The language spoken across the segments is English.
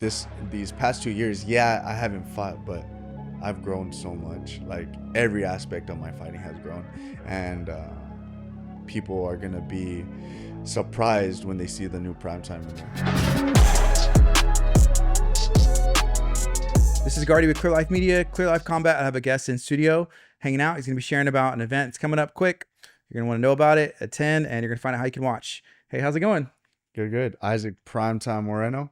these past 2 years, yeah, I haven't fought, but I've grown so much. Like every aspect of my fighting has grown, and people are gonna be surprised when they see the new primetime in there. This is Gardy with Clear Life Media, Clear Life Combat. I have a guest in studio hanging out. He's going to be sharing about an event. It's coming up quick. You're going to want to know about it at 10, and you're going to find out how you can watch. Hey, how's it going? Good. Isaac Primetime Moreno.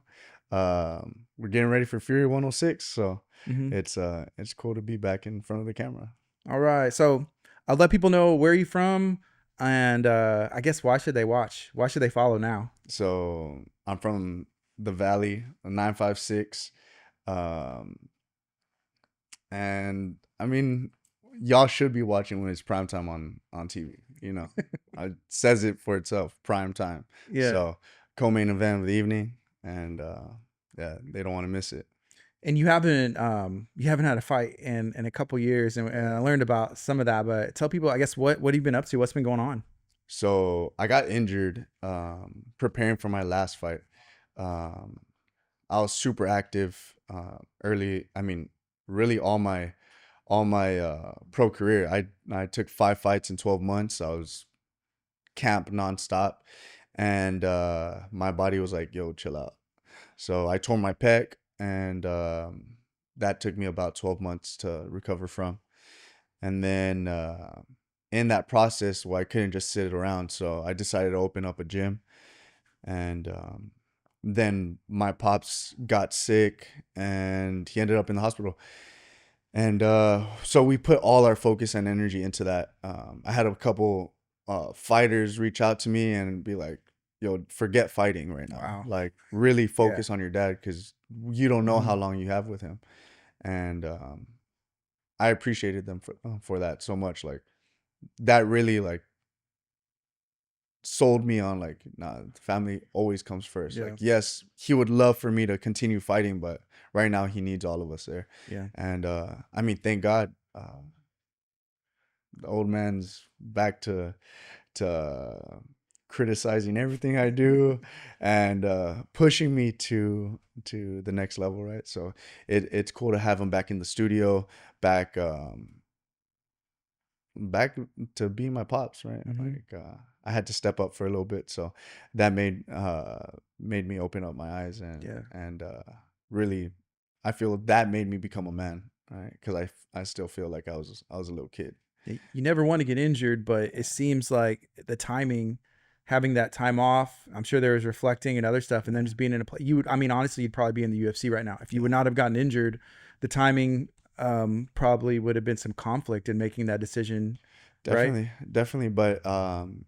We're getting ready for Fury 106, so it's cool to be back in front of the camera. All right. So I'll let people know where you're from, and I guess why should they watch? Why should they follow now? So I'm from the Valley, 956. And I mean, y'all should be watching when it's prime time on TV. You know, it says it for itself, prime time. Yeah. So co-main event of the evening, and yeah, they don't want to miss it. And you haven't had a fight in a couple years, and I learned about some of that. But tell people, I guess, what have you been up to? What's been going on? So I got injured preparing for my last fight. I was super active early. I mean, really all my pro career. I took 5 fights in 12 months. I was camp nonstop, and my body was like, "Yo, chill out." So I tore my pec, and that took me about 12 months to recover from. And then in that process, well, I couldn't just sit around, so I decided to open up a gym. And then my pops got sick, and he ended up in the hospital. And so we put all our focus and energy into that. I had a couple fighters reach out to me and be like, "Yo, forget fighting right now. Wow. Like, really Yeah. focus on your dad, because you don't know how long you have with him." And I appreciated them for that so much. Like, that really like sold me on, like, nah, family always comes first. Yeah. Like, yes, he would love for me to continue fighting, but right now he needs all of us there. Yeah. And I mean, thank God, the old man's back to criticizing everything I do, and pushing me to the next level, right? So it's cool to have him back in the studio, back back to be my pops, right? Like, I had to step up for a little bit, so that made me open up my eyes, and Yeah. really, I feel that made me become a man, right? Because I still feel like I was a little kid. You never want to get injured, but it seems like the timing, having that time off, I'm sure there was reflecting and other stuff, and then just being in a place. I mean, honestly, you'd probably be in the UFC right now if you would not have gotten injured. The timing probably would have been some conflict in making that decision. Definitely, right? definitely, but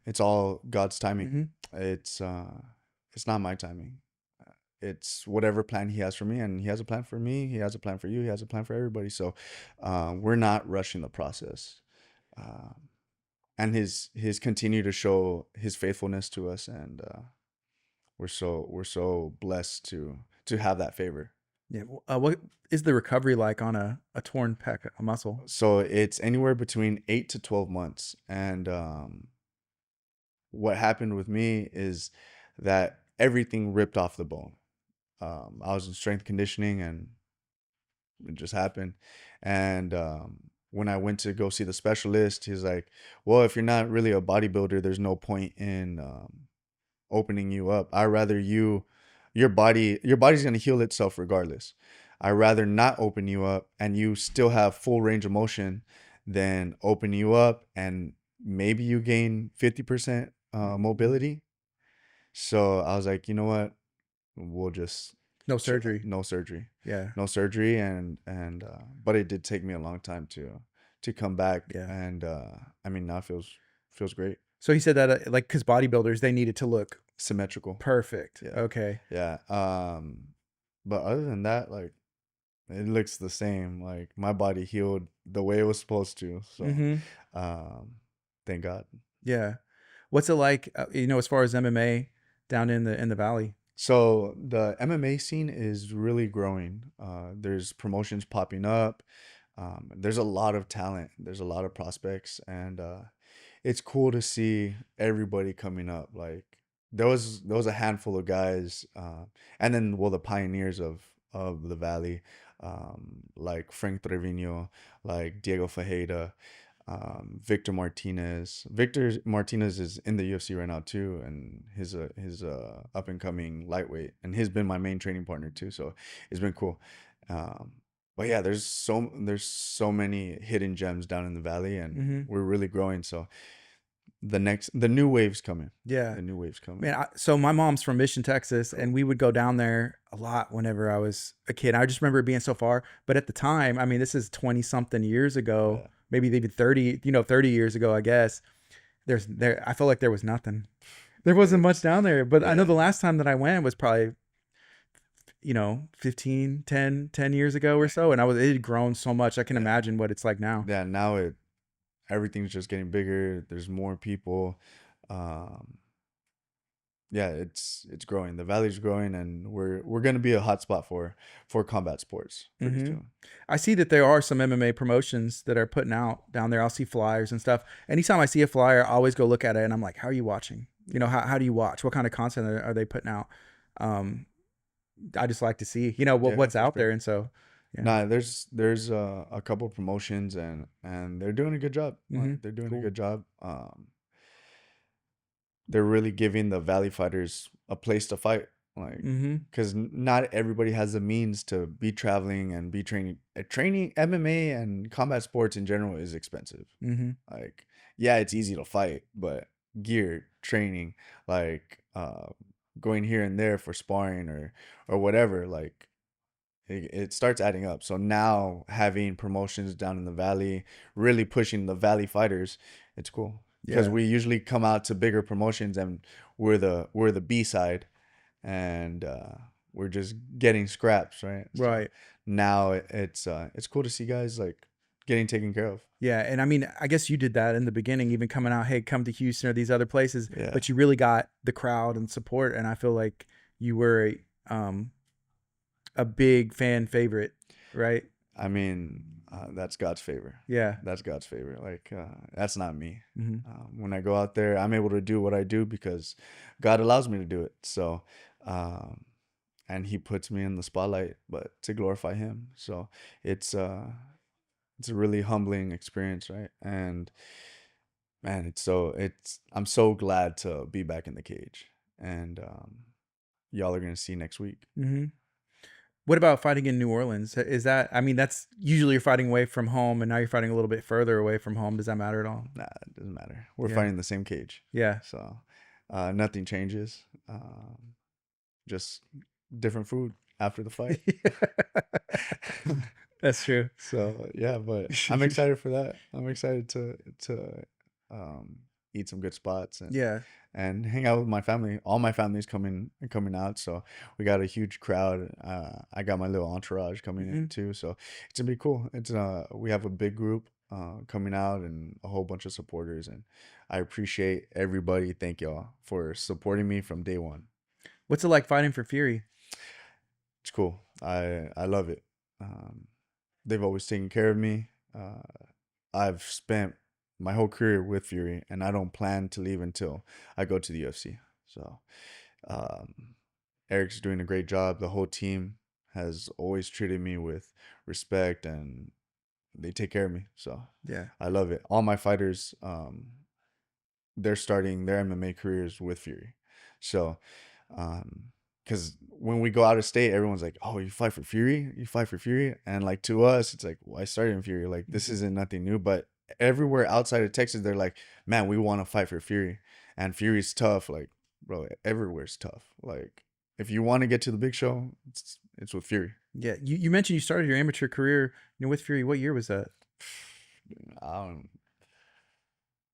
it's all God's timing. Mm-hmm. It's not my timing. It's whatever plan he has for me, and he has a plan for me. He has a plan for you. He has a plan for everybody. So we're not rushing the process. And his continue to show his faithfulness to us, and we're so blessed to have that favor. Yeah. What is the recovery like on a torn pec, a muscle? So it's anywhere between 8 to 12 months, and what happened with me is that everything ripped off the bone. I was in strength conditioning, and it just happened. And when I went to go see the specialist, he's like, "Well, if you're not really a bodybuilder, there's no point in opening you up. I rather your body's gonna heal itself regardless. I rather not open you up and you still have full range of motion than open you up and maybe you gain 50% mobility." So I was like, you know what? We'll just No surgery. no surgery, Yeah. no surgery, and but it did take me a long time to come back, Yeah. and I mean, now it feels great, So he said that like, because bodybuilders, they need it to look symmetrical. perfect. Yeah, Okay. yeah. But other than that, like, it looks the same. Like, my body healed the way it was supposed to. So, Mm-hmm. um, thank God. Yeah. What's it like, as far as MMA down in the valley? So the MMA scene is really growing. There's promotions popping up. There's a lot of talent. There's a lot of prospects, and it's cool to see everybody coming up. Like, there was a handful of guys, and then well the pioneers of the valley, like Frank Trevino, like Diego Fajeda, Victor Martinez. Victor Martinez is in the UFC right now too, and his up and coming lightweight, and he's been my main training partner too. So it's been cool. Um, but yeah, there's so many hidden gems down in the valley, and Mm-hmm. we're really growing. So the new wave's coming. Yeah. The new wave's coming. Man, so my mom's from Mission, Texas, and we would go down there a lot whenever I was a kid. I just remember it being so far. But at the time, I mean, this is 20 something years ago, Yeah, maybe even 30, 30 years ago, I guess. I felt like there was nothing. There wasn't much down there. But I know yeah, the last time that I went was probably, 15, 10 years ago or so. And it had grown so much. I can yeah, imagine what it's like now. yeah. Now everything's just getting bigger. There's more people. Um, yeah, it's growing. The valley's growing, and we're gonna be a hot spot for combat sports pretty Hmm. soon. I see that there are some MMA promotions that are putting out down there. I'll see flyers and stuff. Anytime I see a flyer, I always go look at it and I'm like, how are you watching? How do you watch? What kind of content are they putting out? Um, I just like to see, Yeah, what's for out sure. there. And so, yeah. Nah, there's a couple promotions, and they're doing a good job. Hmm. Like they're doing a Cool. good job. They're really giving the valley fighters a place to fight, like Hmm. because not everybody has the means to be traveling and be training. Training MMA and combat sports in general is expensive. Hmm. Like, yeah, it's easy to fight, but gear, training, like going here and there for sparring or whatever, like it starts adding up. So now having promotions down in the valley, really pushing the valley fighters, it's cool because Yeah. we usually come out to bigger promotions and we're the B side, and we're just getting scraps, right? So Right. now it's cool to see guys like getting taken care of. Yeah. And I mean, I guess you did that in the beginning, even coming out, hey, come to Houston or these other places, Yeah, but you really got the crowd and support. And I feel like you were a big fan favorite, right? I mean, that's God's favor. Yeah. That's God's favor. Like that's not me. Hmm. When I go out there, I'm able to do what I do because God allows me to do it. So, um, and He puts me in the spotlight, but to glorify Him. So it's uh, it's a really humbling experience, right? And man, I'm so glad to be back in the cage, and y'all are gonna see next week. Hmm. What about fighting in New Orleans? Is that, I mean, that's usually you're fighting away from home and now you're fighting a little bit further away from home. Does that matter at all? Nah, it doesn't matter. We're Yeah. fighting the same cage, Yeah. so nothing changes. Just different food after the fight. That's true. So yeah, but I'm excited for that. I'm excited to um, eat some good spots Yeah. and hang out with my family. All my family's coming out, so we got a huge crowd. I got my little entourage coming in Hmm. too, so it's gonna be cool. It's we have a big group coming out and a whole bunch of supporters, and I appreciate everybody. Thank y'all for supporting me from day one. What's it like fighting for Fury? It's cool. I love it. Um, they've always taken care of me. I've spent my whole career with Fury, and I don't plan to leave until I go to the UFC. So, um, Eric's doing a great job. The whole team has always treated me with respect, and they take care of me. So, Yeah. I love it. All my fighters, they're starting their MMA careers with Fury. So, um, because when we go out of state, everyone's like, "Oh, you fight for Fury? You fight for Fury?" And like to us, it's like, "Well, I started in Fury. Like this Mhm. isn't nothing new." But everywhere outside of Texas, they're like, "Man, we want to fight for Fury." And Fury's tough. Like, bro, everywhere's tough. Like, if you want to get to the big show, it's with Fury. Yeah. You mentioned you started your amateur career, with Fury. What year was that? I don't.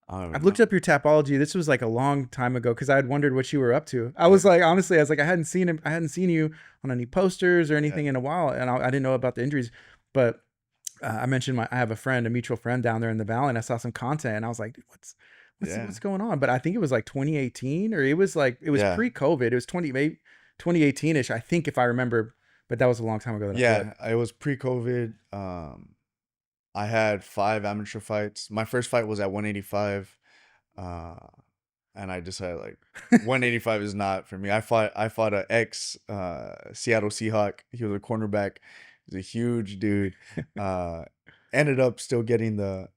I don't I've even looked know. up your Tapology. This was like a long time ago because I had wondered what you were up to. I Yeah, was like, honestly, I was like, I hadn't seen you on any posters or yeah, anything in a while, and I didn't know about the injuries. But I mentioned I have a mutual friend down there in the valley, and I saw some content, and I was like, yeah, what's going on? But I think it was like 2018, or it was yeah. pre-COVID. It was 2018 ish, I think, if I remember. But that was a long time ago. Yeah, it was pre-COVID. I had 5 amateur fights. My first fight was at 185. Uh, and I decided like 185 is not for me. I fought a ex Seattle Seahawk. He was a cornerback. He's a huge dude. Uh, Ended up still getting the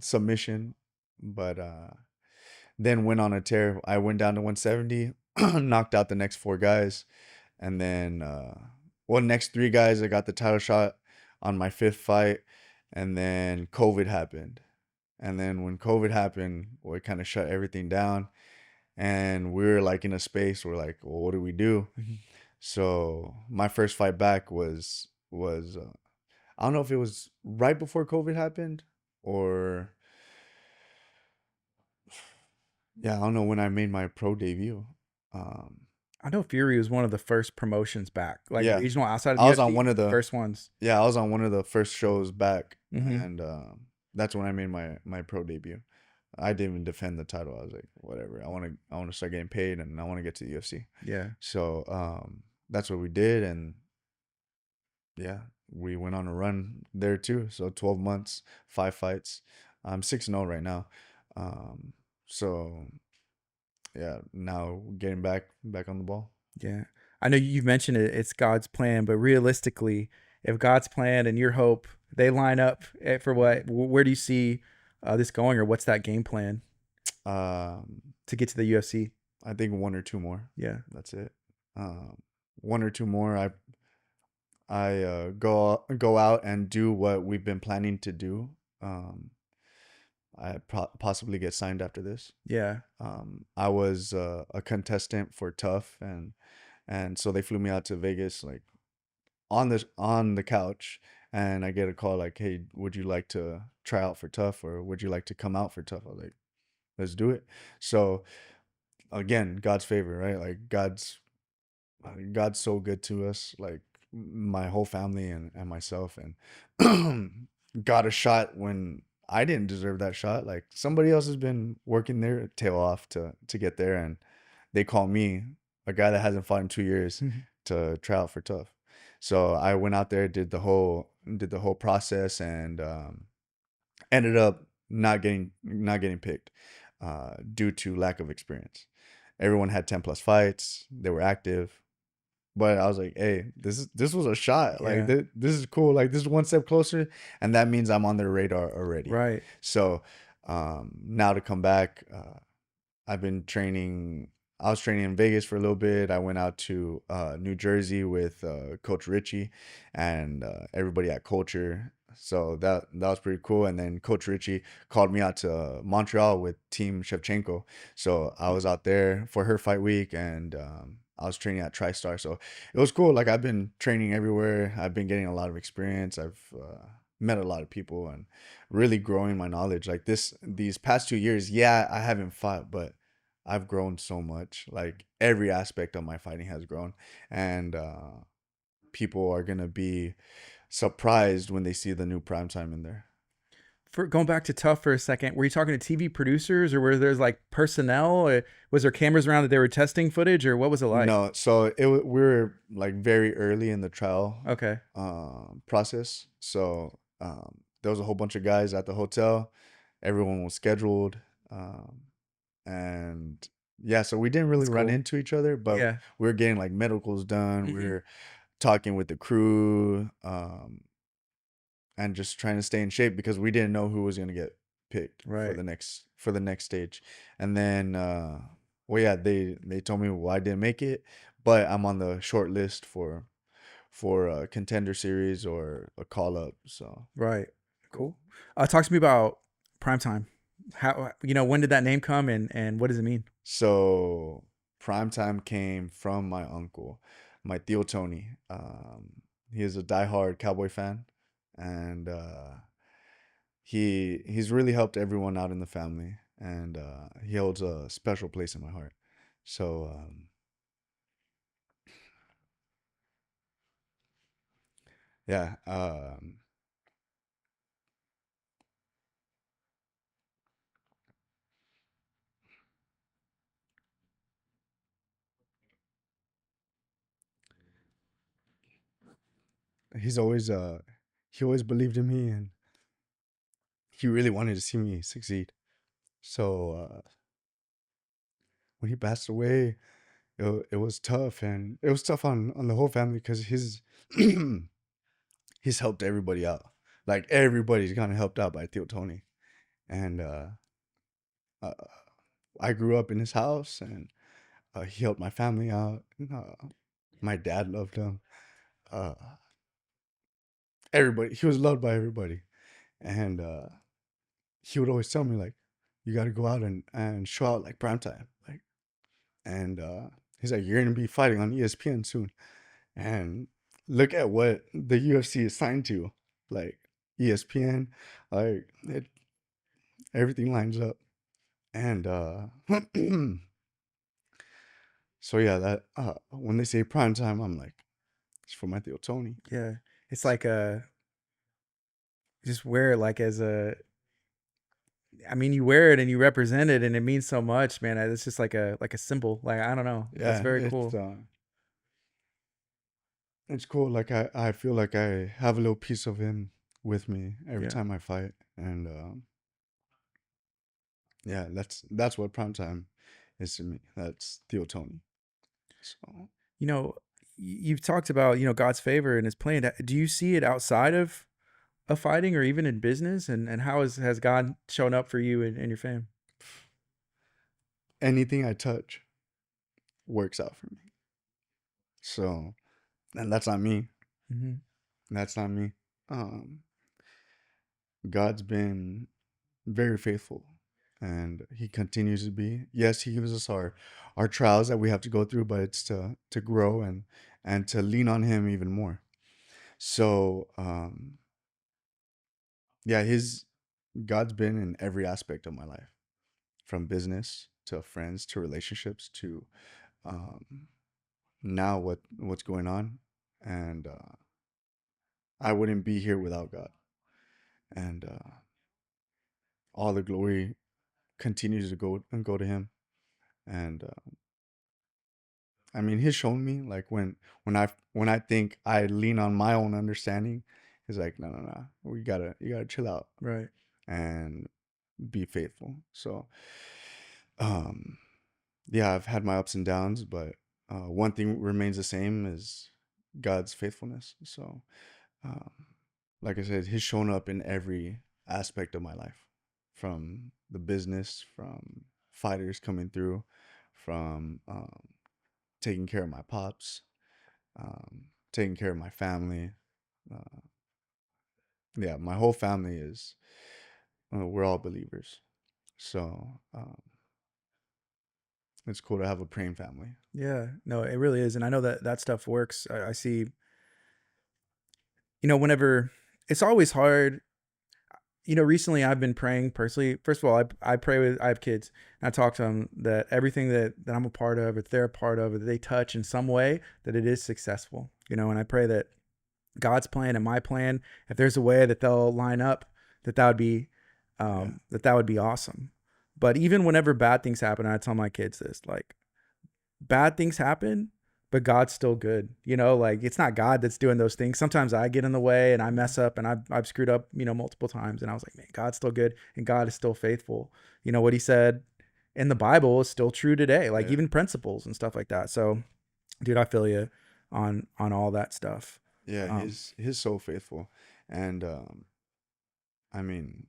submission, but then went on a tear. I went down to 170, knocked out the next four guys, and then well, next three guys I got the title shot on my fifth fight, and then COVID happened. And then when COVID happened, well, it kind of shut everything down, and we were like in a space where like, well, what do we do? Mhm. So my first fight back was I don't know if it was right before COVID happened or yeah, I don't know when I made my pro debut. Um, I know Fury was one of the first promotions back, like yeah, regional outside of the I was on UFC, one of the first ones. yeah I was on one of the first shows back, Hmm. and that's when I made my pro debut. I didn't even defend the title. I was like, whatever. I want to start getting paid, and I want to get to the UFC. Yeah, So that's what we did, and yeah, we went on a run there too. So 12 months, five fights. I'm 6-0 right now. Um, so yeah, now getting back on the ball. yeah. I know you've mentioned it. It's God's plan, but realistically, if God's plan and your hope they line up for what, where do you see this going, or what's that game plan Um, to get to the UFC? I think one or two more. Yeah, That's it. Um, one or two more. I go out and do what we've been planning to do. Um, I possibly get signed after this. yeah, I was a contestant for Tough, and so they flew me out to Vegas like on the couch, and I get a call like, "Hey, would you like to try out for Tough, or would you like to come out for Tough?" I was like, "Let's do it." So again, God's favor, right? Like God's so good to us, like my whole family and myself, and got a shot when I didn't deserve that shot. Like somebody else has been working their tail off to get there, and they call me, a guy that hasn't fought in 2 years, to try out for Tough. So I went out there, did the whole process, and ended up not getting picked due to lack of experience. Everyone had 10 plus fights. They were active. But I was like, hey, this was a shot. Like yeah, this is cool. Like this is one step closer, and that means I'm on their radar already. right. So now to come back, I've been training. I was training in Vegas for a little bit. I went out to New Jersey with Coach Richie and everybody at Culture. So that was pretty cool. And then Coach Richie called me out to Montreal with Team Shevchenko. So I was out there for her fight week, and I was training at TriStar. So it was cool. Like I've been training everywhere. I've been getting a lot of experience. I've met a lot of people and really growing my knowledge. Like these past 2 years, yeah, I haven't fought, but I've grown so much. Like every aspect of my fighting has grown, and people are gonna be surprised when they see the new primetime in there. For going back to Tough for a second, were you talking to TV producers, or were there like personnel? Or was there cameras around that they were testing footage, or what was it like? No, so we were like very early in the trial Okay, process. So there was a whole bunch of guys at the hotel. Everyone was scheduled, um, and yeah, so we didn't really that's run cool. into each other, but Yeah. we were getting like medicals done. We Hmm. were talking with the crew, and just trying to stay in shape because we didn't know who was gonna get picked for Right. the next stage. And then well yeah, they told me, well, I didn't make it, but I'm on the short list for a contender series or a call up. So Right. cool. Cool. Talk to me about primetime. How, when did that name come, and what does it mean? So primetime came from my uncle, my Theo Tony. He is a diehard Cowboy fan, and he's really helped everyone out in the family, and he holds a special place in my heart. So yeah, he's always he always believed in me, and he really wanted to see me succeed. So when he passed away, it was tough, and it was tough on the whole family because his he's helped everybody out. Like everybody's gotten helped out by Tio Tony, and uh, I grew up in his house, and he helped my family out. My dad loved him. Uh, Everybody, he was loved by everybody, and he would always tell me like, "You got to go out and show out like prime time." Like, and he's like, "You're gonna be fighting on ESPN soon," and look at what the UFC is signed to, like ESPN, like everything lines up, and so yeah, that when they say prime time, I'm like, it's for my Theo Tony. Yeah. It's So, like just wear it like as a, I mean, you wear it and you represent it and it means so much, man. It's just like a symbol. Like, I don't know. It's yeah, very cool. it's cool. Like I feel like I have a little piece of him with me every Yeah. time I fight, and yeah, that's what prime time is to me. That's Theo Tony. So You know, you've talked about, God's favor and his plan. Do you see it outside of fighting or even in business? And how has God shown up for you and your fam? anything I touch works out for me. So, and that's not me. Hmm. That's not me. Um, God's been very faithful, and He continues to be. Yes, He gives us our trials that we have to go through, but it's to grow and to lean on Him even more. So, yeah, His God's been in every aspect of my life, from business to friends to relationships to um, now what's going on, and I wouldn't be here without God, and all the glory continues to go to Him. And I mean, He's shown me like when I think I lean on my own understanding, He's like, no, no, no, you gotta chill out Right. and be faithful. So, um, yeah, I've had my ups and downs, but one thing remains the same is God's faithfulness. So, um, like I said, He's shown up in every aspect of my life, from the business, from fighters coming through, from taking care of my pops, taking care of my family. Uh, yeah, my whole family is, we're all believers. So it's cool to have a praying family. Yeah. No, it really is. And I know that stuff works. I see, whenever it's always hard. Recently I've been praying personally. First of all, I pray with, I have kids, and I talk to them that everything that I'm a part of, if they're a part of, or that they touch in some way, that it is successful. And I pray that God's plan and my plan, if there's a way that they'll line up, that would be, Yeah. that would be awesome. But even whenever bad things happen, I tell my kids this, like, bad things happen, but God's still good. Like, it's not God that's doing those things. Sometimes I get in the way and I mess up, and I've screwed up, multiple times. And I was like, man, God's still good and God is still faithful. What He said in the Bible is still true today, like Yeah. even principles and stuff like that. So, dude, I feel you on all that stuff. Yeah, Um, he's so faithful. And I mean,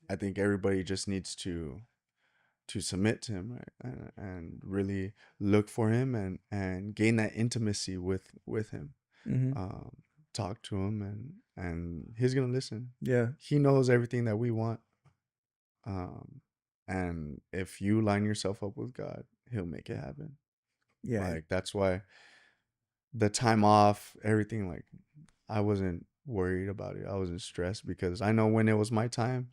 I think everybody just needs to submit to him, right? And really look for him and gain that intimacy with him. mhm. Um, Talk to him, and he's gonna listen. Yeah, He knows everything that we want. Um, and if you line yourself up with God, He'll make it happen. yeah. Like that's why the time off, everything, like I wasn't worried about it. I wasn't stressed because I know when it was my time,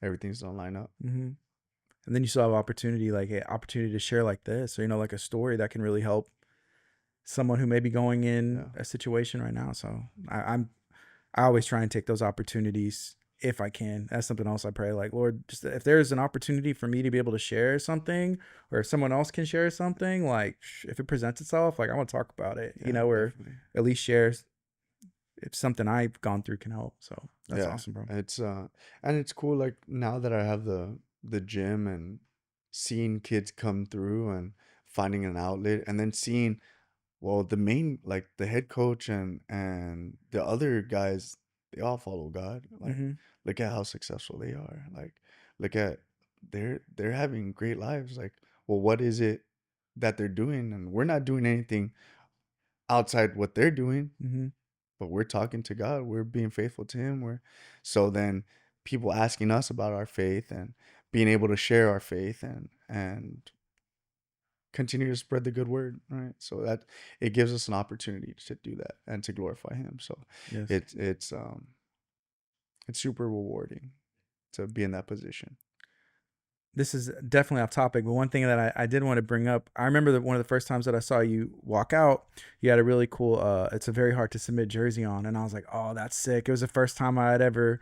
everything's gonna line up. Hmm. And then you still have opportunity, like a opportunity to share like this, or like a story that can really help someone who may be going in Yeah. a situation right now. So I always try and take those opportunities if I can. That's something else I pray, like, Lord, just if there's an opportunity for me to be able to share something, or if someone else can share something, like if it presents itself, like I want to talk about it, Yeah, or definitely. at least share if something I've gone through can help. So that's Yeah. awesome, bro. It's and it's cool like now that I have the gym and seeing kids come through and finding an outlet, and then seeing, well, the main, like the head coach and the other guys, they all follow God. Like, Mm-hmm. look at how successful they are. Like, look at, they're having great lives. Like, well, what is it that they're doing? And we're not doing anything outside what they're doing, Mm-hmm. but we're talking to God. We're being faithful to Him. We're so then people asking us about our faith and being able to share our faith and continue to spread the good word, right? So that it gives us an opportunity to do that and to glorify Him. So Yes. it's super rewarding to be in that position. This is definitely off topic, but one thing that I did want to bring up, I remember that one of the first times that I saw you walk out, you had a really cool, it's a very hard to submit jersey on. And I was like, oh, that's sick. It was the first time I had ever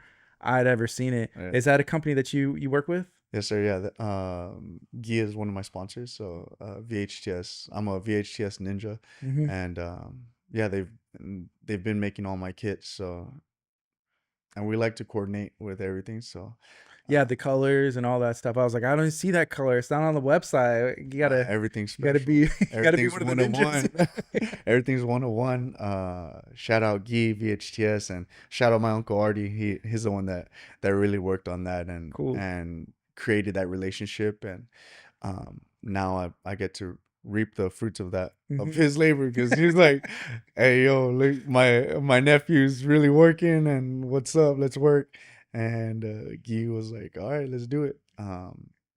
seen it. Yeah. Is that a company that you work with? Yes, sir. Yeah. Gia is one of my sponsors. So VHTS, I'm a VHTS ninja, Mm-hmm. and yeah, they've been making all my kits. So, and we like to coordinate with everything. So Yeah, the colors and all that stuff. I was like, I don't see that color. It's not on the website. everything's You gotta special. be, you gotta be Everything's one of the one on one. ninjas. Everything's one on one. Shout out Guy VHTS, and shout out my uncle Artie. He's the one that really worked on that Cool. and created that relationship. And now I get to reap the fruits of that of Mm-hmm. his labor, because he's like, hey yo, look, my nephew's really working, and what's up? Let's work. And Guy was like, all right, let's do it.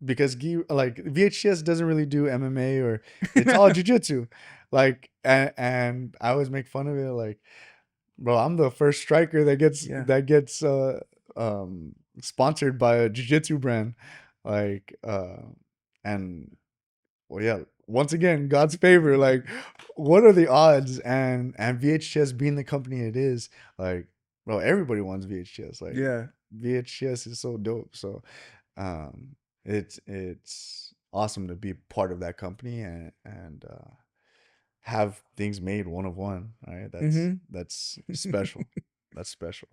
Because Guy, like, VHS doesn't really do MMA, or it's all jujitsu. Like, and I always make fun of it, like, bro, I'm the first striker Yeah. that gets sponsored by a jiu-jitsu brand. Like and well, yeah, once again, God's favor. Like, what are the odds? And VHS being the company it is, like, bro, everybody wants VHS. Like, Yeah. VHS is so dope. So um it's awesome to be part of that company and have things made one of one. All right, Mm-hmm. that's special. That's special.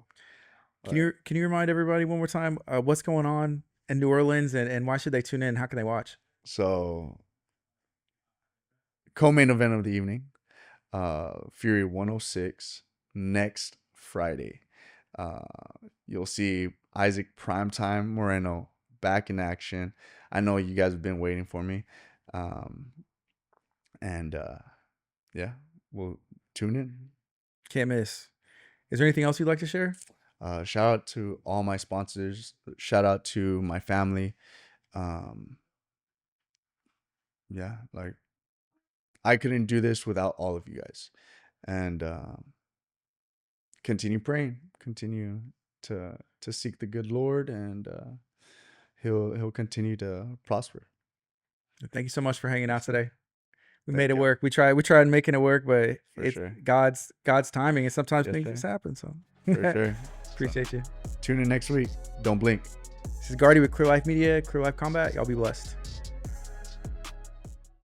Can But you remind everybody one more time what's going on in New Orleans and why should they tune in? How can they watch? so co-main event of the evening, Fury 106 next Friday. Uh, you'll see Isaac Primetime Moreno back in action. I know you guys have been waiting for me, um, and yeah, we'll tune in. Can't miss. Is there anything else you'd like to share? Shout out to all my sponsors. Shout out to my family. Um, yeah, like, I couldn't do this without all of you guys. And continue praying. Continue to seek the good Lord, and he'll continue to prosper. Thank you so much for hanging out today. We Thank made it you. work. We tried making it work, but For it's sure. God's timing, and sometimes Yes, things sir. just happen. So For sure. So, appreciate you. tune in next week. Don't blink. This is Gardy with Clear Life Media, Clear Life Combat. Y'all be blessed.